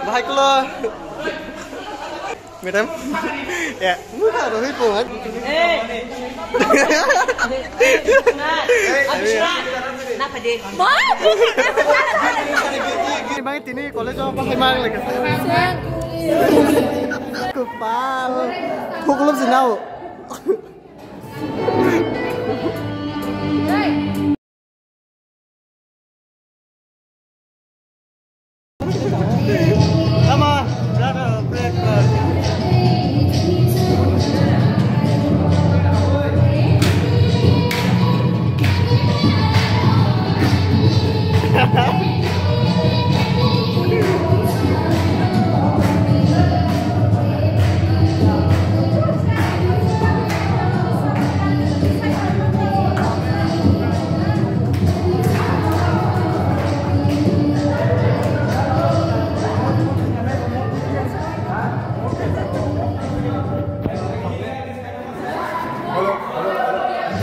Baik lo, madam. Ya, muka rohit banget. Kenapa deh? Bang ini college apa emang lagi? Kepal, hukum senau. Sama, berapa break?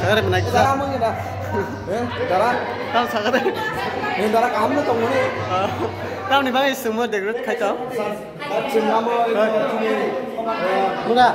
Sekarang menaik kita. Kamu ini dah. Darah. Tahu sekarang. Ini darah kamu tuh ini. Tahu nih bang, semua degrade kacau. Semua mau ini. Enggak.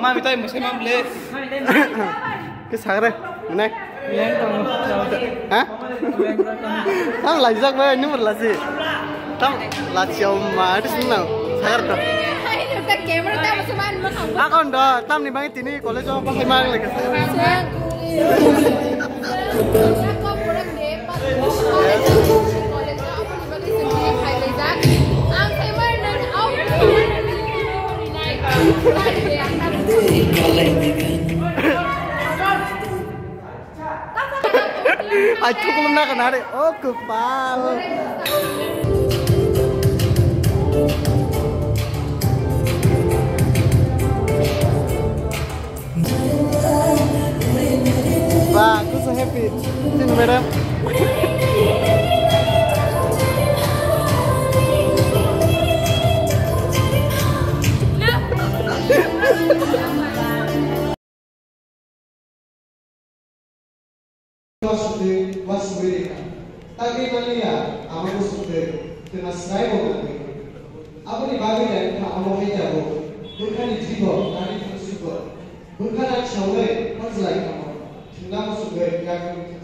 Mami tay một xe mâm lên cái sáng đây này hả tao lại giấc với nhưng mà là gì tao là chiều mà đi xuống nào sáng rồi à con đó tao này bang tini có lấy cho bác hay mang lại cái Aku belum nak kena deh. Oh kepal. Wah, aku so happy. Sini madam. Tapi malia, aku sudah dengan saya boleh. Aku ni bagi dan kamu hanya bukan di jiwa, tapi di jiwa. Bukan ada cewek, pas lagi kamu. Tinggal sudah yang kamu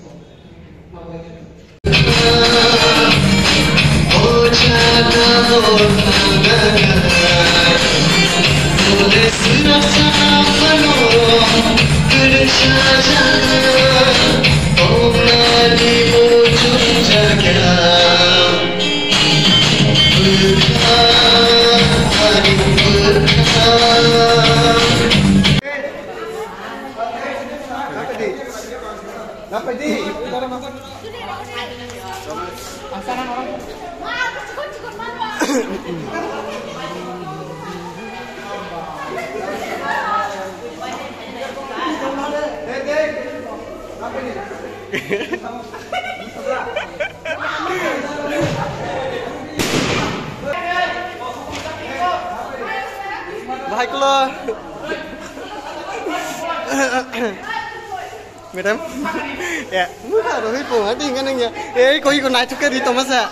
Apa di? Cara masak. Asaran orang. Wah, cukup mama. Dek. Apa ini? Baiklah. Madam, ya, muka rohit banget nih kan ya. Kau ikut naik juga di Thomas ya.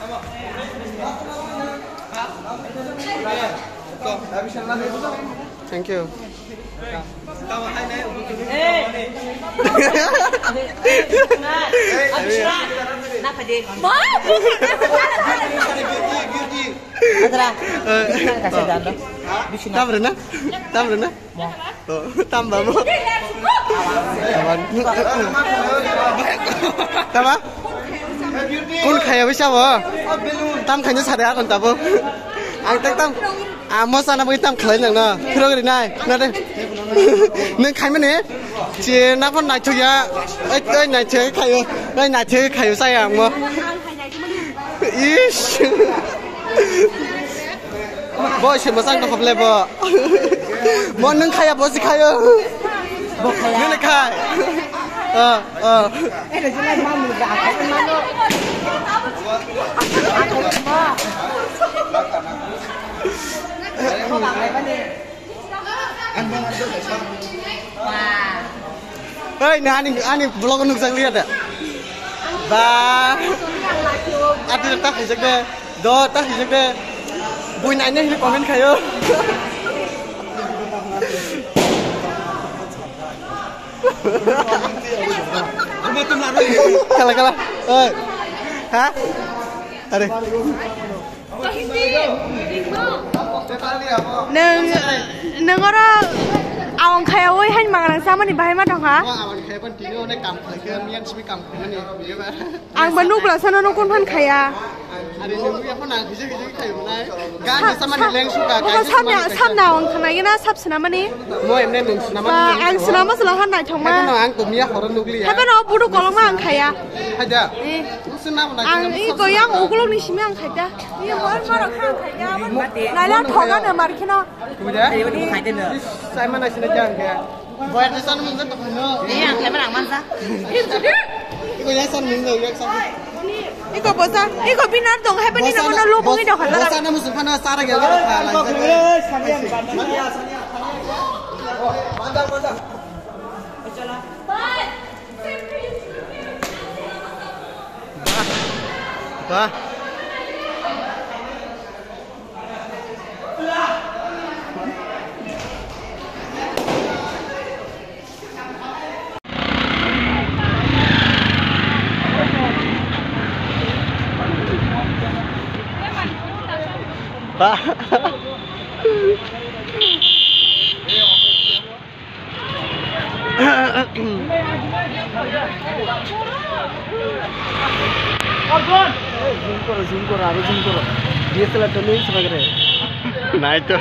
Sama. Thank you. Kenapa deh? Kasih dana. Tam berenang. Tuh, tambah bu. Tambah. Kun kaya bisa bu. Tam kayaknya sadar kan tabu. Angtek tam. Amos anak kita kalian yang na. Kira kira nai. Nade. Neng kaya mana? Cie nak pun naik cuya. Naik cuya kayu. Naik cuya kayu sayang bu. Ish. Boy, siapa sang tak boleh bo. Mau neng kaya bos kaya. Neng kaya. Ada jelas mau muda aku mana? Hei, ani vlog nuk sang lihat ya. Ba. Ati tak hijak deh. Do tak hijak deh. Bui nanya ini komen kayo. Kalah. Hah? Ada. Neng orang awang kaya woi hanya makan sama nih bahaya mah ha? Awang kaya pun tino nih kam kaya mian sih kam kaya nih. Ang bandung belasan orang kun pan kaya. Ada yang punya pun nang kisah kayu nai. Gan sama nih leng suka. Sam nawang kanai na sab senama nih. Mau em nih nung senama. Ang senama selahan naik cuma. Tapi nang ang tumia orang nukli ya. Tapi nang buru kolong ang kaya. Ada. Senama nang. Ang iko yang ukulong nih sih ang kaya. Iya orang marah kan kaya. Nala thongan ya markino. Kemudian. Saya mana sih jangan kayak. Buat di sana mungkin tak benar. Ini yang kayak menang masa. Iko yang sana mungkin yang sana. Iko bosa, iko binar dong. Hebat ni namun lu bungi dong kan. Bosa namun supaya sarang ya. Mandang. Bah. Pak. Zoom koro. DSLR to नहीं समझ रहे. नहीं तो.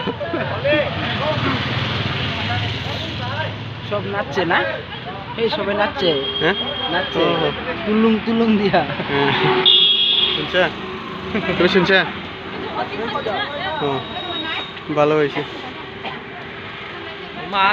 সব নাচছে না এই সবে নাচছে হ্যাঁ নাচছে তুলুং দিয়া শুনছে তুমি শুনছে ভালো হয়েছে মা